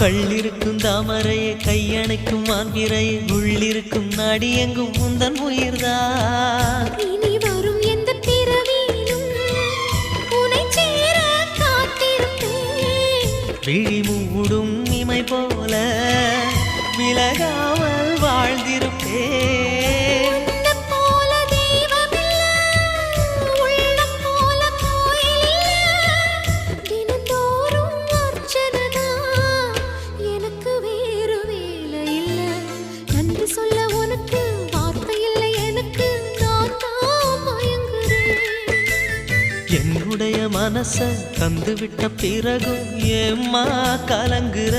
கள்ளிருக்கும் தாமரையை கையணைக்கும் மாந்திரையை உள்ளிருக்கும் நாடி எங்கும் முந்தன் உயிர்தான் இனி வரும் எந்த பிறவியிலும் உனை சேர காத்திருப்பேன் விழி மூடும் இமை போல விலகாமல் வாழ்ந்திருப்பேன் என்னுடைய மனச தந்து விட்ட பிறகும் ஏம்மா கலங்குற